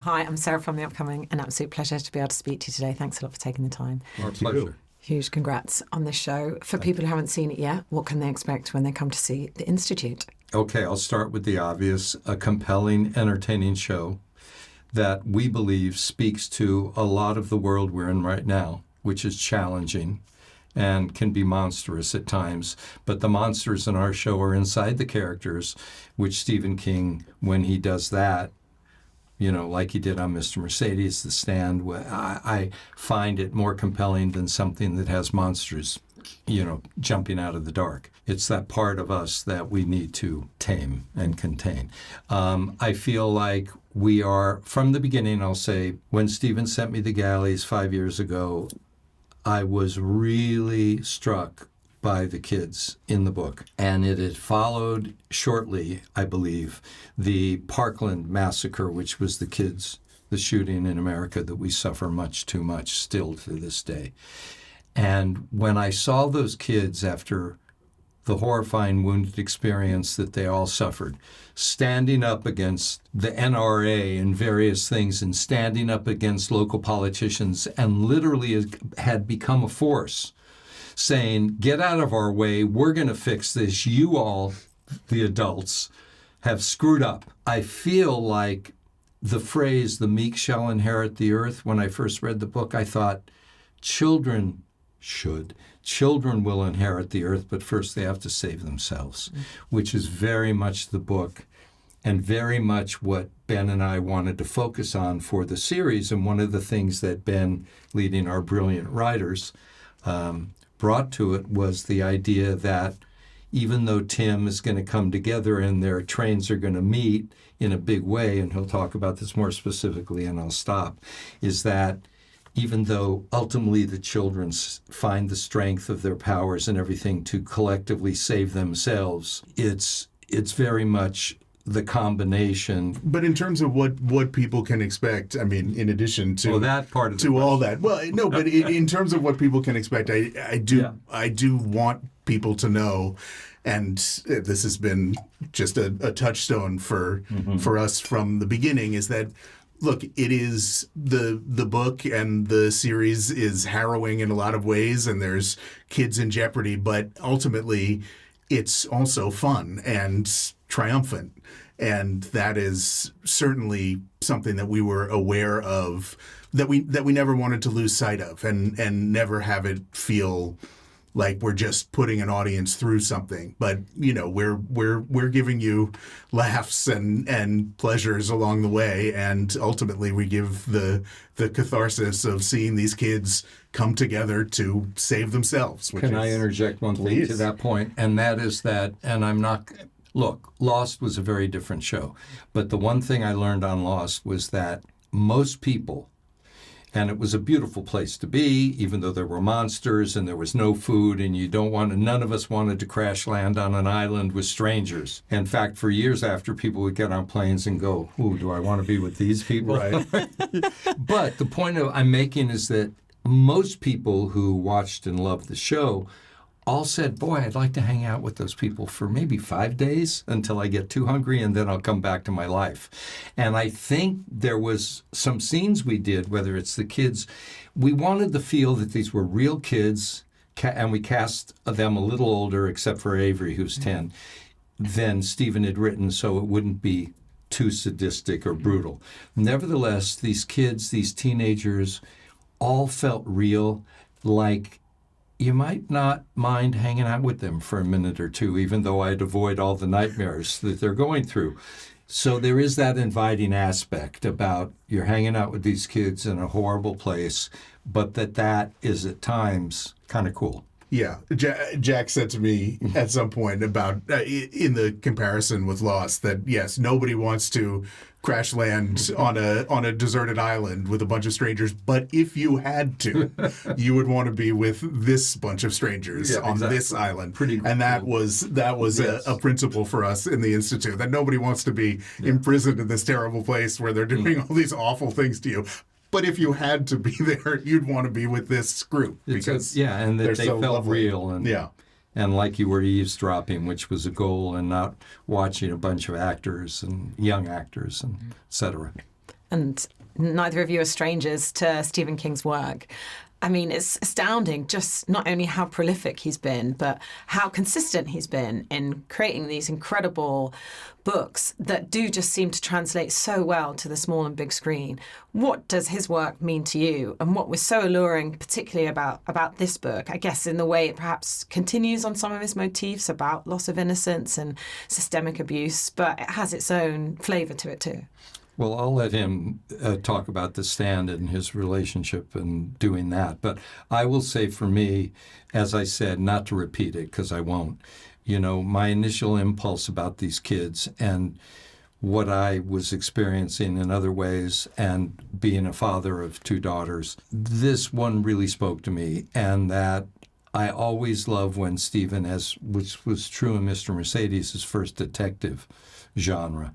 Hi, I'm Sarah from The Upcoming. An absolute pleasure to be able to speak to you today. Thanks a lot for taking the time. Our pleasure. Huge congrats on this show. For people who haven't seen it yet, what can they expect when they come to see the Institute? Okay, I'll start with the obvious. A compelling, entertaining show that we believe speaks to a lot of the world we're in right now, which is challenging and can be monstrous at times. But the monsters in our show are inside the characters, which Stephen King, when he does that, like he did on Mr. Mercedes, The Stand, I find it more compelling than something that has monsters, jumping out of the dark. It's that part of us that we need to tame and contain. I feel like we are, from the beginning, I'll say, when Stephen sent me the galleys 5 years ago, I was really struck by the kids in the book. And it had followed shortly, I believe, the Parkland massacre, which was the shooting in America that we suffer much too much still to this day. And when I saw those kids after the horrifying wounded experience that they all suffered, standing up against the NRA and various things and standing up against local politicians and literally had become a force, saying, get out of our way, we're going to fix this. You all, the adults, have screwed up. I feel like the phrase, the meek shall inherit the earth, when I first read the book, I thought, children will inherit the earth, but first they have to save themselves, which is very much the book and very much what Ben and I wanted to focus on for the series. And one of the things that Ben, leading our brilliant writers, brought to it was the idea that even though Tim is going to come together and their trains are going to meet in a big way, and he'll talk about this more specifically and I'll stop, is that even though ultimately the children find the strength of their powers and everything to collectively save themselves, it's very much the combination. But in terms of what people can expect, I mean, in addition to that part of to all that, well, no, but in terms of what people can expect, I do want people to know, and this has been just a touchstone for us from the beginning, is that, look, it is the book and the series is harrowing in a lot of ways, and there's kids in jeopardy, but ultimately it's also fun and triumphant. And that is certainly something that we were aware of, that we never wanted to lose sight of, and never have it feel like we're just putting an audience through something. But we're giving you laughs and pleasures along the way, and ultimately we give the catharsis of seeing these kids come together to save themselves. Can I interject one thing to that point? And that is that, and I'm not... Look, Lost was a very different show. But the one thing I learned on Lost was that most people, and it was a beautiful place to be, even though there were monsters and there was no food, and none of us wanted to crash land on an island with strangers. In fact, for years after, people would get on planes and go, ooh, do I want to be with these people? Right. But the point I'm making is that most people who watched and loved the show all said, boy, I'd like to hang out with those people for maybe 5 days until I get too hungry, and then I'll come back to my life. And I think there was some scenes we did, whether it's the kids, we wanted to feel that these were real kids, and we cast them a little older, except for Avery, who's 10, than Stephen had written, so it wouldn't be too sadistic or brutal. Nevertheless, these kids, these teenagers, all felt real, like you might not mind hanging out with them for a minute or two, even though I'd avoid all the nightmares that they're going through. So there is that inviting aspect about you're hanging out with these kids in a horrible place, but that is at times kind of cool. Yeah. Jack said to me at some point about, in the comparison with Lost, that yes, nobody wants to crash land on a deserted island with a bunch of strangers, but if you had to, you would want to be with this bunch of strangers on this island. Pretty and that cool. was Yes. a principle for us in the Institute, that nobody wants to be imprisoned in this terrible place where they're doing all these awful things to you. But if you had to be there, you'd want to be with this group because and that they're they so felt lovely. real and like you were eavesdropping, which was a goal, and not watching a bunch of actors and young actors and et cetera. and neither of you are strangers to Stephen King's work. I mean, it's astounding just not only how prolific he's been, but how consistent he's been in creating these incredible books that do just seem to translate so well to the small and big screen. What does his work mean to you? And what was so alluring, particularly about this book, I guess in the way it perhaps continues on some of his motifs about loss of innocence and systemic abuse, but it has its own flavour to it too. Well, I'll let him talk about The Stand and his relationship and doing that. But I will say for me, as I said, not to repeat it because I won't, my initial impulse about these kids and what I was experiencing in other ways and being a father of 2 daughters, this one really spoke to me. And that I always love when Stephen, which was true in Mr. Mercedes, his first detective genre,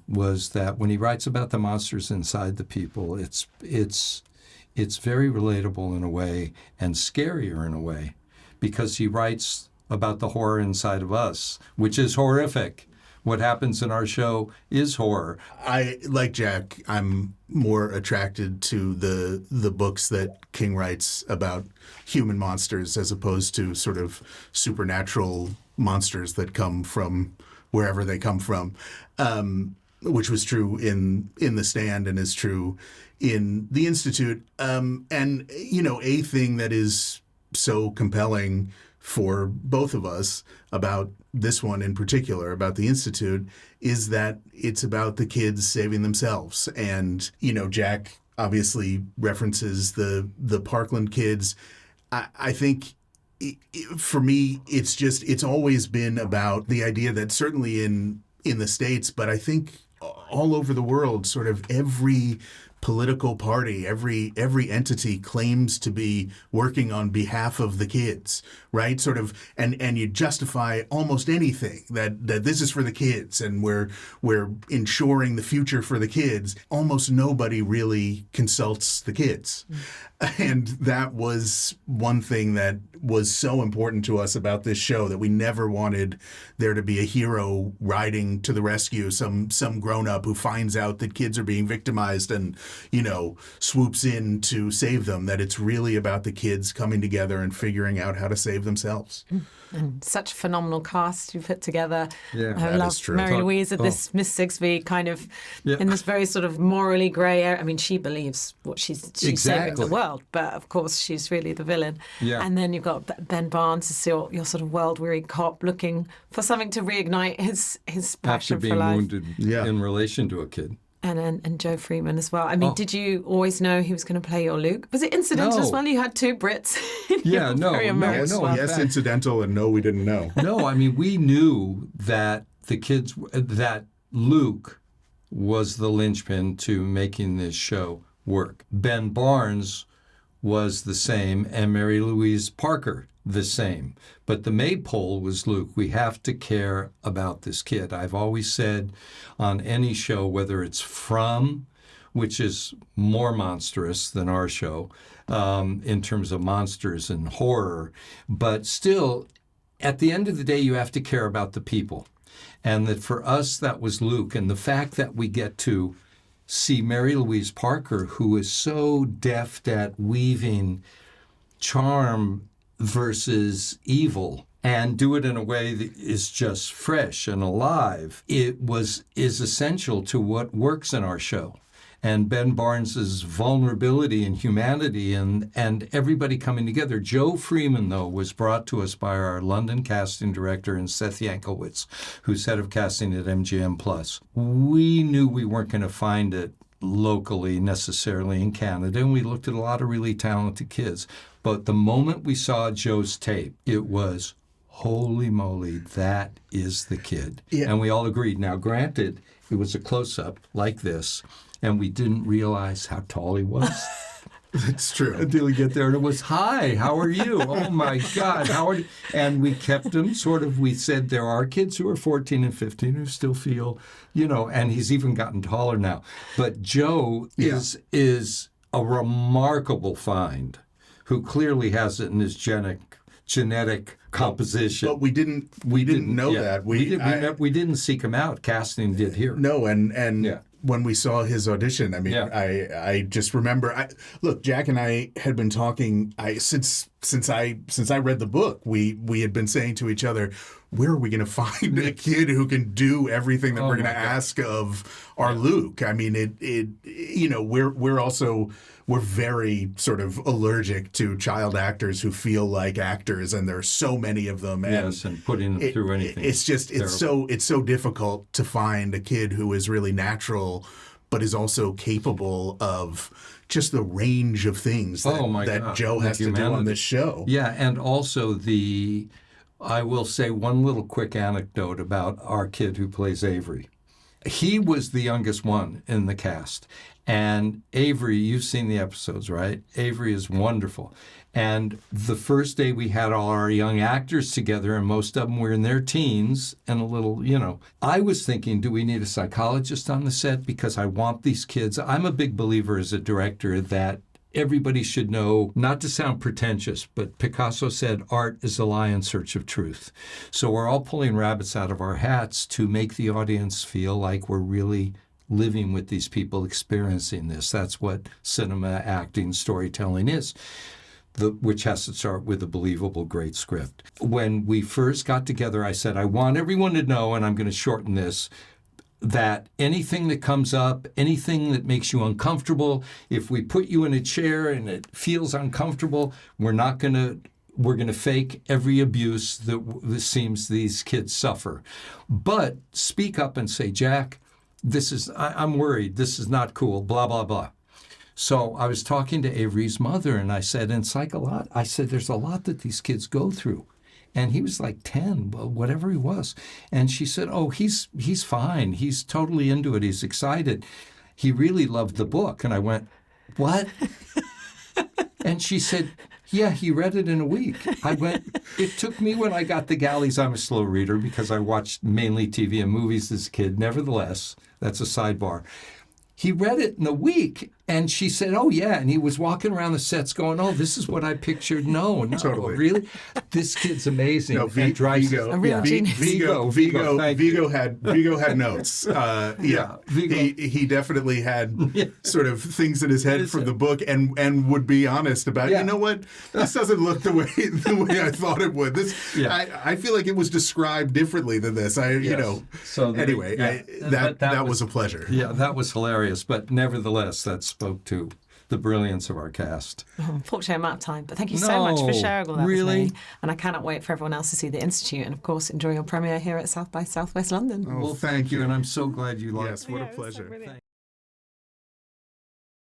was that when he writes about the monsters inside the people, it's very relatable in a way and scarier in a way, because he writes about the horror inside of us, which is horrific. What happens in our show is horror. I, like Jack, I'm more attracted to the books that King writes about human monsters as opposed to sort of supernatural monsters that come from wherever they come from, which was true in The Stand and is true in The Institute. And, a thing that is so compelling for both of us about this one in particular, about The Institute, is that it's about the kids saving themselves. And, Jack obviously references the Parkland kids. I think for me, it's always been about the idea that certainly in the States, but I think all over the world, sort of every political party, every entity claims to be working on behalf of the kids, right? Sort of, and you justify almost anything that this is for the kids and we're ensuring the future for the kids. Almost nobody really consults the kids. And that was one thing that was so important to us about this show, that we never wanted there to be a hero riding to the rescue, some grown-up who finds out that kids are being victimized and, swoops in to save them, that it's really about the kids coming together and figuring out how to save themselves. And such a phenomenal cast you put together. Yeah, I love Mary Louise at this Miss Sigsbee kind of in this very sort of morally grey area. I mean, she believes what she's Exactly. saving the world, but of course she's really the villain. Yeah. And then you've got Ben Barnes as your sort of world-weary cop looking for something to reignite his passion After for life. being wounded in relation to a kid. And Joe Freeman as well. I mean, did you always know he was going to play your Luke? Was it incidental as well? You had 2 Brits. Yeah, very American one. Yes, incidental, and no, we didn't know. No, I mean, we knew that that Luke was the linchpin to making this show work. Ben Barnes was the same, and Mary Louise Parker the same. But the maypole was Luke. We have to care about this kid. I've always said on any show, whether it's From, which is more monstrous than our show in terms of monsters and horror, but still, at the end of the day, you have to care about the people. And that for us, that was Luke. And the fact that we get to see Mary Louise Parker, who is so deft at weaving charm versus evil, and do it in a way that is just fresh and alive, is essential to what works in our show. And Ben Barnes's vulnerability and humanity and everybody coming together. Joe Freeman, though, was brought to us by our London casting director and Seth Yanklowitz, who's head of casting at MGM+. We knew we weren't going to find it locally necessarily in Canada, and we looked at a lot of really talented kids. But the moment we saw Joe's tape, it was, holy moly, that is the kid. Yeah. And we all agreed. Now, granted, it was a close-up like this, and we didn't realize how tall he was. It's true. Until we get there, and it was, hi, how are you? Oh, my God, how are you? And we kept him we said there are kids who are 14 and 15 who still feel, and he's even gotten taller now. But Joe is a remarkable find who clearly has it in his genetic composition. But we didn't know that. We didn't seek him out. Casting did here. No, and when we saw his audition, I mean, I just remember. Look, Jack and I had been talking. Since I read the book, we had been saying to each other, where are we going to find a kid who can do everything that we're going to ask of our Luke? I mean, we're very sort of allergic to child actors who feel like actors, and there are so many of them. And putting them through anything. It's so difficult to find a kid who is really natural, but is also capable of just the range of things that Joe has to do on this show. Yeah, and also I will say one little quick anecdote about our kid who plays Avery. He was the youngest one in the cast. And Avery, you've seen the episodes, right? Avery is wonderful. And the first day we had all our young actors together, and most of them were in their teens and a little, I was thinking, do we need a psychologist on the set? Because I want these kids. I'm a big believer as a director that everybody should know, not to sound pretentious, but Picasso said art is a lie in search of truth. So we're all pulling rabbits out of our hats to make the audience feel like we're really living with these people, experiencing this. That's what cinema, acting, storytelling is, which has to start with a believable, great script. When we first got together, I said, I want everyone to know, and I'm going to shorten this, that anything that comes up, anything that makes you uncomfortable, if we put you in a chair and it feels uncomfortable, we're going to fake every abuse that seems these kids suffer. But speak up and say, Jack, I'm worried, this is not cool, blah, blah, blah. So I was talking to Avery's mother, and I said, there's a lot that these kids go through. And he was like 10, whatever he was. And she said, oh, he's fine. He's totally into it. He's excited. He really loved the book. And I went, what? And she said, yeah, he read it in a week. I went, it took me when I got the galleys. I'm a slow reader because I watched mainly TV and movies as a kid. Nevertheless, that's a sidebar. He read it in a week, and she said, oh, yeah. And he was walking around the sets going, oh, this is what I pictured. No, totally. Really? This kid's amazing. No, Vigo had notes. He definitely had sort of things in his head from the book and would be honest about, you know what, this doesn't look the way I thought it would. I feel like it was described differently than this. So anyway, that was a pleasure. Yeah, that was hilarious. But nevertheless, that spoke to the brilliance of our cast. Unfortunately, I'm out of time, but thank you so much for sharing all that with me. And I cannot wait for everyone else to see the Institute and, of course, enjoy your premiere here at South by Southwest London. Well, thank you, and I'm so glad you liked it. Yes, what a pleasure.